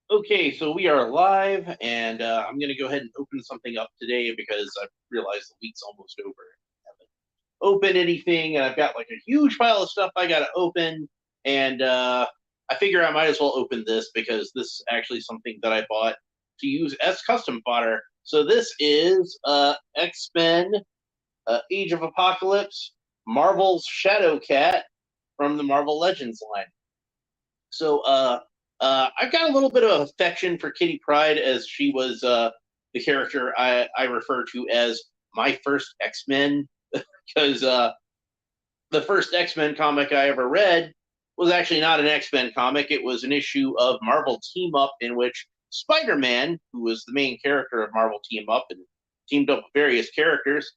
Okay, so we are live, and I'm going to go ahead and open something up today because I realized the week's almost over. I haven't opened anything, and I've got like a huge pile of stuff I got to open, and I figure I might as well open this because this is actually something that I bought to use as custom fodder. So this is X-Men Age of Apocalypse Marvel's Shadowcat from the Marvel Legends line. So I've got a little bit of affection for Kitty Pryde, as she was the character I refer to as my first X-Men, because the first X-Men comic I ever read was actually not an X-Men comic. It was an issue of Marvel Team Up in which Spider-Man, who was the main character of Marvel Team Up and teamed up with various characters,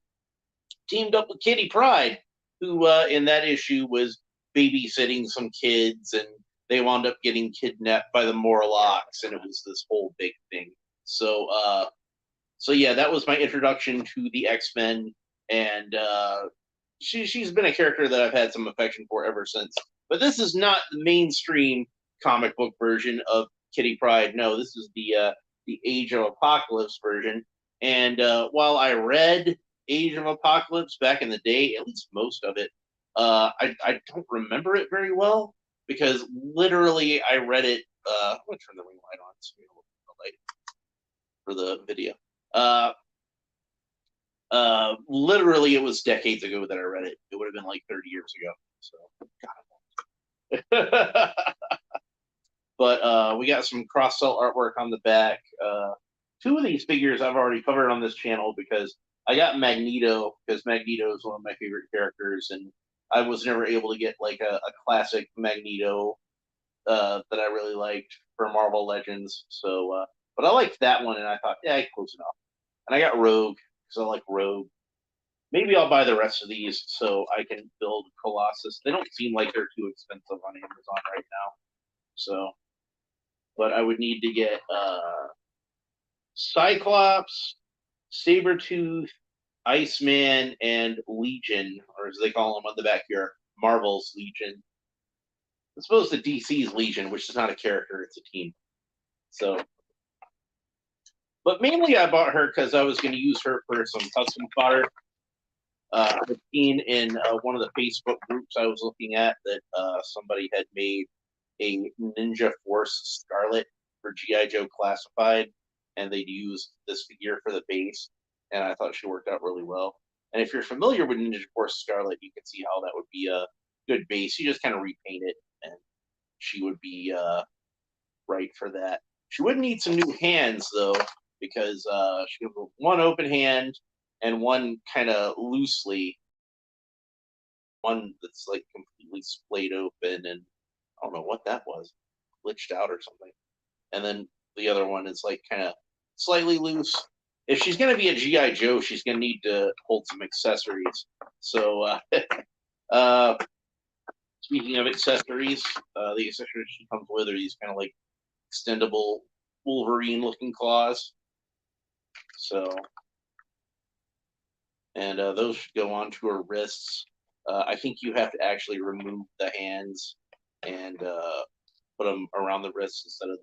teamed up with Kitty Pryde, who in that issue was babysitting some kids, and they wound up getting kidnapped by the Morlocks, and it was this whole big thing. So, so yeah, that was my introduction to the X-Men, and she's been a character that I've had some affection for ever since. But this is not the mainstream comic book version of Kitty Pryde. No, this is the Age of Apocalypse version. And while I read Age of Apocalypse back in the day, at least most of it, I don't remember it very well because literally I read it. I'm gonna turn the ring light on so you know the light for the video. Uh, Literally, it was decades ago that I read it. It would have been like 30 years ago. So, God. But we got some cross-cell artwork on the back. Two of these figures I've already covered on this channel because I got Magneto, because Magneto is one of my favorite characters, and I was never able to get like a classic Magneto that I really liked for Marvel Legends. So, but I liked that one, and I thought, yeah, close enough. And I got Rogue because I like Rogue. Maybe I'll buy the rest of these so I can build Colossus. They don't seem like they're too expensive on Amazon right now. So, but I would need to get Cyclops, Sabretooth, Iceman, and Legion, or as they call them on the back here, Marvel's Legion. I suppose the DC's Legion, which is not a character, it's a team. So, but mainly I bought her because I was going to use her for some custom fodder. I've seen in one of the Facebook groups I was looking at that somebody had made a Ninja Force Scarlet for G.I. Joe Classified, and they'd used this figure for the base, and I thought she worked out really well. And if you're familiar with Ninja Force Scarlet, you can see how that would be a good base. You just kind of repaint it, and she would be right for that. She would need some new hands, though, because she has one open hand and one kind of loosely, one that's like completely splayed open, and I don't know what that was, glitched out or something. And then the other one is like kind of slightly loose. If she's going to be a GI Joe, she's going to need to hold some accessories. So, uh, speaking of accessories, the accessories she comes with are these kind of like extendable Wolverine-looking claws. So, and those should go onto her wrists. I think you have to actually remove the hands and put them around the wrists instead of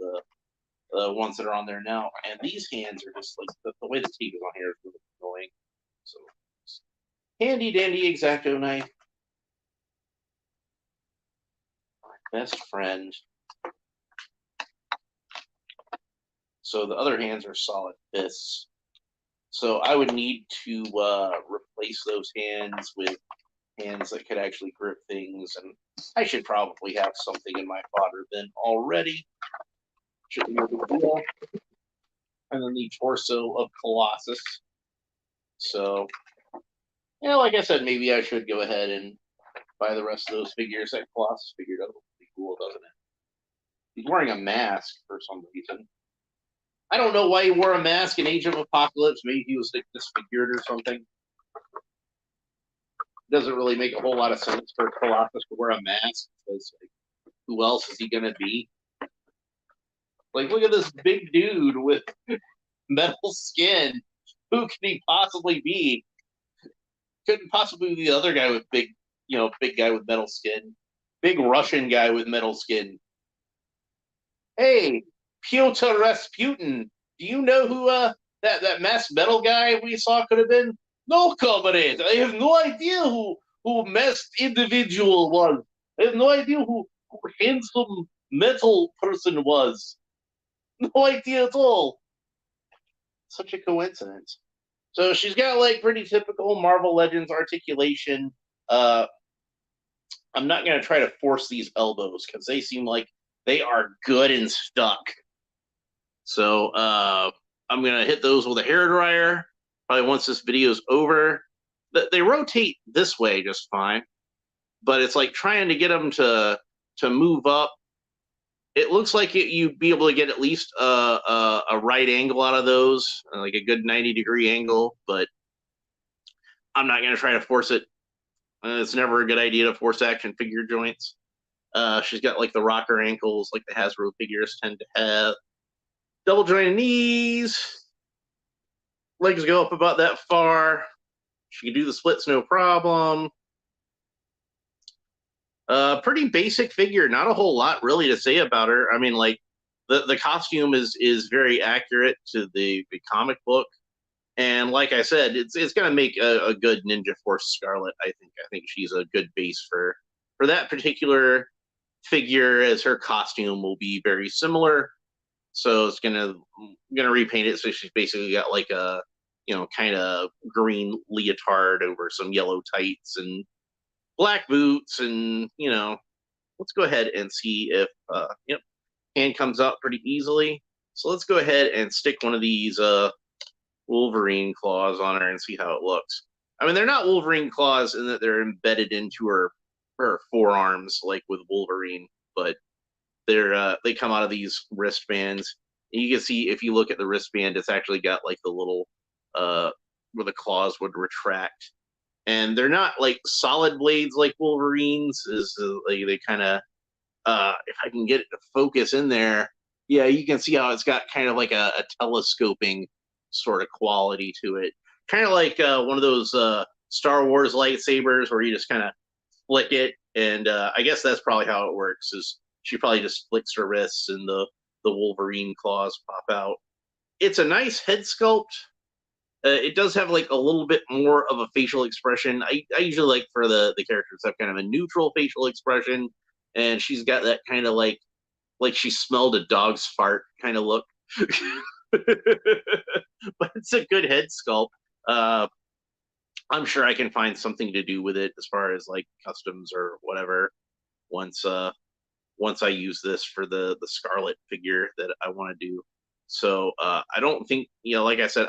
the ones that are on there now. And these hands are just like the way the tape is on here is really annoying. So, handy dandy X-Acto knife. My best friend. So the other hands are solid fists. So I would need to replace those hands with hands that could actually grip things, and I should probably have something in my fodder bin already. Shouldn't be no big deal. And then the torso of Colossus. So, yeah, like I said, maybe I should go ahead and buy the rest of those figures that Colossus figured out. Pretty cool, doesn't it? He's wearing a mask for some reason. I don't know why he wore a mask in Age of Apocalypse. Maybe he was disfigured or something. Doesn't really make a whole lot of sense for Colossus to wear a mask because like, who else is he gonna be? Like, look at this big dude with metal skin. Who could he possibly be? Couldn't possibly be the other guy with big, big guy with metal skin. Big Russian guy with metal skin. Hey, Pyotr Rasputin. Do you know who that masked metal guy we saw could have been? No, comrade. I have no idea who masked individual was. I have no idea who handsome metal person was. No idea at all. Such a coincidence. So she's got like pretty typical Marvel Legends articulation. Uh, I'm not going to try to force these elbows because they seem like they are good and stuck. So I'm going to hit those with a hairdryer probably once this video is over. They rotate this way just fine, but it's like trying to get them to move up. It looks like you'd be able to get at least a right angle out of those, like a good 90-degree angle, but I'm not going to try to force it. It's never a good idea to force action figure joints. She's got like the rocker ankles like the Hasbro figures tend to have. Double jointed knees. Legs go up about that far. She can do the splits no problem. Pretty basic figure. Not a whole lot really to say about her. I mean, like the costume is very accurate to the comic book. And like I said, it's going to make a good Ninja Force Scarlet. I think she's a good base for that particular figure, as her costume will be very similar. So it's gonna repaint it. So she's basically got like a kind of green leotard over some yellow tights and black boots, and let's go ahead and see if hand comes out pretty easily. So let's go ahead and stick one of these Wolverine claws on her and see how it looks. I mean, they're not Wolverine claws in that they're embedded into her forearms like with Wolverine, but they come out of these wristbands. And you can see if you look at the wristband, it's actually got like the little where the claws would retract, and they're not like solid blades like Wolverine's. They kind of if I can get it to focus in there, yeah, you can see how it's got kind of like a telescoping sort of quality to it, kind of like one of those Star Wars lightsabers where you just kind of flick it, and I guess that's probably how it works. Is she probably just flicks her wrists and the Wolverine claws pop out. It's a nice head sculpt. It does have like a little bit more of a facial expression. I usually like for the characters to have kind of a neutral facial expression, and she's got that kind of like she smelled a dog's fart kind of look. But it's a good head sculpt. I'm sure I can find something to do with it as far as like customs or whatever once I use this for the Scarlet figure that I want to do. So I don't think, like I said,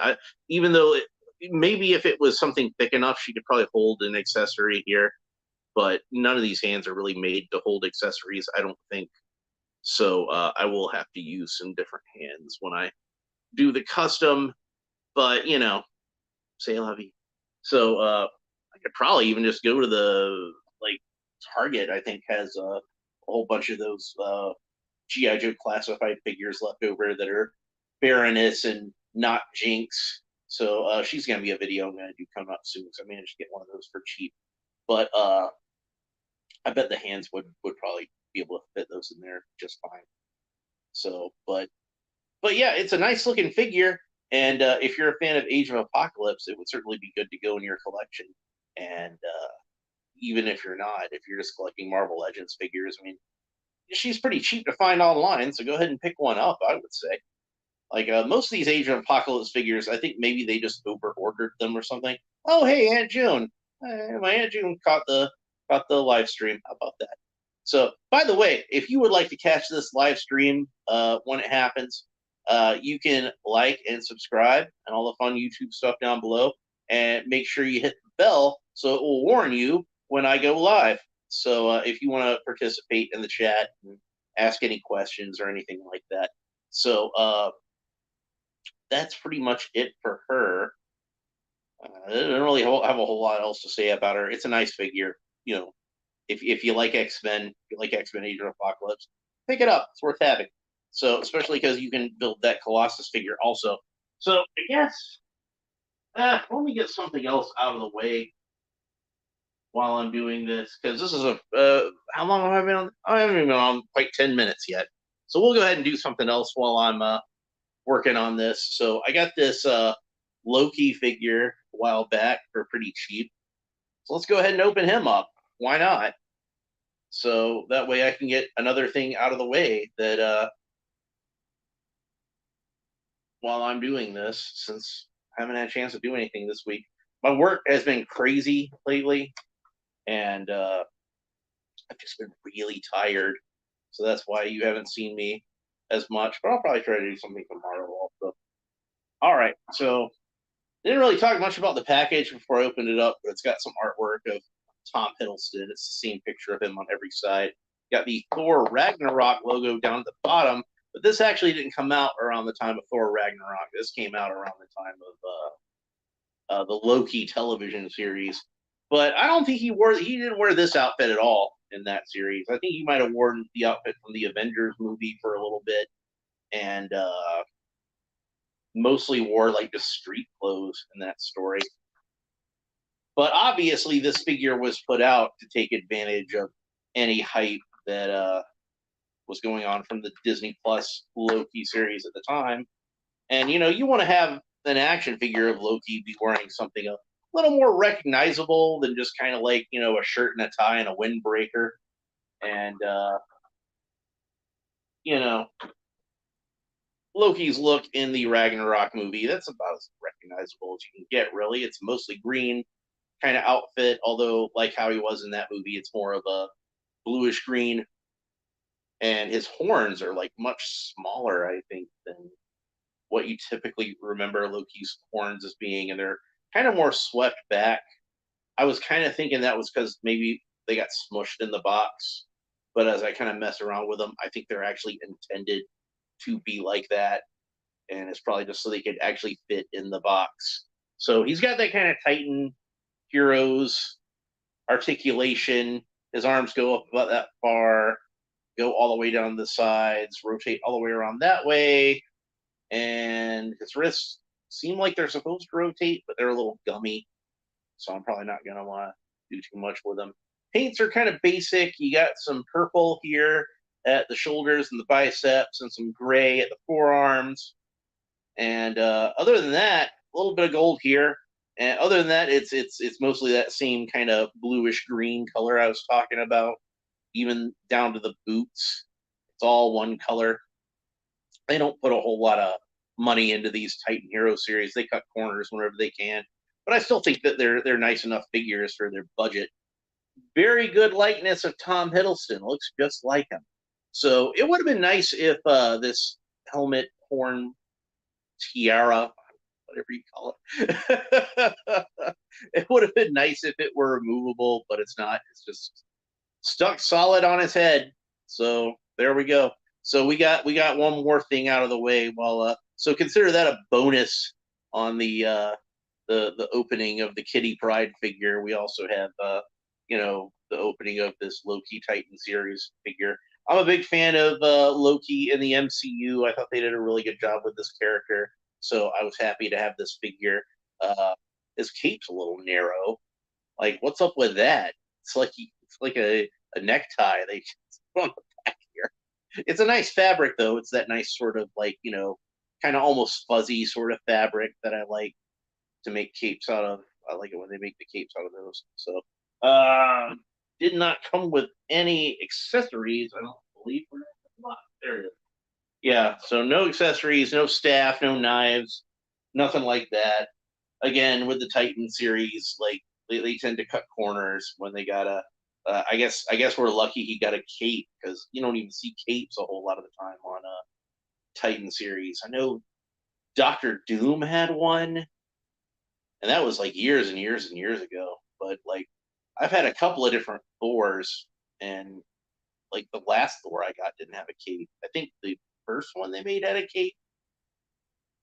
even though maybe if it was something thick enough, she could probably hold an accessory here, but none of these hands are really made to hold accessories, I don't think. So I will have to use some different hands when I do the custom, but say la vie. So I could probably even just go to the Target. I think has a whole bunch of those GI Joe classified figures left over that are Baroness and not Jinx. So she's gonna be a video I'm gonna do coming up soon. So I managed to get one of those for cheap, but I bet the hands would probably be able to fit those in there just fine. So, but yeah, it's a nice looking figure. And if you're a fan of Age of Apocalypse, it would certainly be good to go in your collection. And even if you're not, if you're just collecting Marvel Legends figures, I mean, she's pretty cheap to find online, so go ahead and pick one up, I would say. Like most of these Age of Apocalypse figures, I think maybe they just over-ordered them or something. Oh, hey, Aunt June. My Aunt June caught the live stream. How about that? So, by the way, if you would like to catch this live stream when it happens, you can like and subscribe and all the fun YouTube stuff down below, and make sure you hit the bell so it will warn you when I go live. So if you want to participate in the chat and ask any questions or anything like that. So that's pretty much it for her. I don't really have a whole lot else to say about her. It's a nice figure. If you like X-Men, if you like X-Men Age of Apocalypse, pick it up. It's worth having. So, especially because you can build that Colossus figure also. So, I guess, let me get something else out of the way while I'm doing this, because this is how long have I been on? I haven't even been on quite 10 minutes yet. So we'll go ahead and do something else while I'm working on this. So I got this Loki figure a while back for pretty cheap. So let's go ahead and open him up. Why not? So that way I can get another thing out of the way that while I'm doing this, since I haven't had a chance to do anything this week. My work has been crazy lately, and I've just been really tired. So that's why you haven't seen me as much. But I'll probably try to do something tomorrow also. All right, so didn't really talk much about the package before I opened it up, but it's got some artwork of Tom Hiddleston. It's the same picture of him on every side. Got the Thor Ragnarok logo down at the bottom, but this actually didn't come out around the time of Thor Ragnarok. This came out around the time of the Loki television series. But I don't think he didn't wear this outfit at all in that series. I think he might have worn the outfit from the Avengers movie for a little bit, and mostly wore like just street clothes in that story. But obviously, this figure was put out to take advantage of any hype that was going on from the Disney Plus Loki series at the time. And you want to have an action figure of Loki be wearing something a little more recognizable than just kind of like a shirt and a tie and a windbreaker. And Loki's look in the Ragnarok movie, that's about as recognizable as you can get, really. It's mostly green kind of outfit, although like how he was in that movie, it's more of a bluish green. And his horns are like much smaller, I think, than what you typically remember Loki's horns as being, and they're kind of more swept back. I was kind of thinking that was because maybe they got smushed in the box, but as I kind of mess around with them, I think they're actually intended to be like that, and it's probably just so they could actually fit in the box. So he's got that kind of Titan Heroes articulation. His arms go up about that far, go all the way down the sides, rotate all the way around that way, and his wrists seem like they're supposed to rotate, but they're a little gummy, so I'm probably not going to want to do too much with them. Paints are kind of basic. You got some purple here at the shoulders and the biceps, and some gray at the forearms. And other than that, a little bit of gold here. And other than that, it's mostly that same kind of bluish green color I was talking about, even down to the boots. It's all one color. They don't put a whole lot of money into these Titan Hero series. They cut corners whenever they can, but I still think that they're nice enough figures for their budget. Very good likeness of Tom Hiddleston. Looks just like him. So it would have been nice if this helmet, horn, tiara, whatever you call it, it would have been nice if it were removable, but it's not. It's just stuck solid on his head. So there we go. So we got one more thing out of the way. Well, so consider that a bonus on the opening of the Kitty Pryde figure. We also have the opening of this Loki Titan series figure. I'm a big fan of Loki in the MCU. I thought they did a really good job with this character, so I was happy to have this figure. His cape's a little narrow. Like, what's up with that? It's like a necktie they put on the back here. It's a nice fabric, though. It's that nice sort of like kind of almost fuzzy sort of fabric that I like to make capes out of. I like it when they make the capes out of those. So, did not come with any accessories, I don't believe. There it is. Yeah, so no accessories, no staff, no knives, nothing like that. Again, with the Titan series, like they tend to cut corners when they got a. I guess we're lucky he got a cape, because you don't even see capes a whole lot of the time on Titan series. I know Doctor Doom had one, and that was like years and years and years ago. But like, I've had a couple of different Thors, and like the last Thor I got didn't have a cape. I think the first one they made had a cape,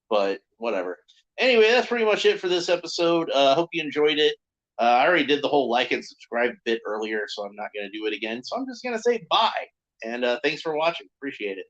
but whatever. Anyway, that's pretty much it for this episode. Hope you enjoyed it. I already did the whole like and subscribe bit earlier, so I'm not going to do it again. So I'm just going to say bye, and thanks for watching. Appreciate it.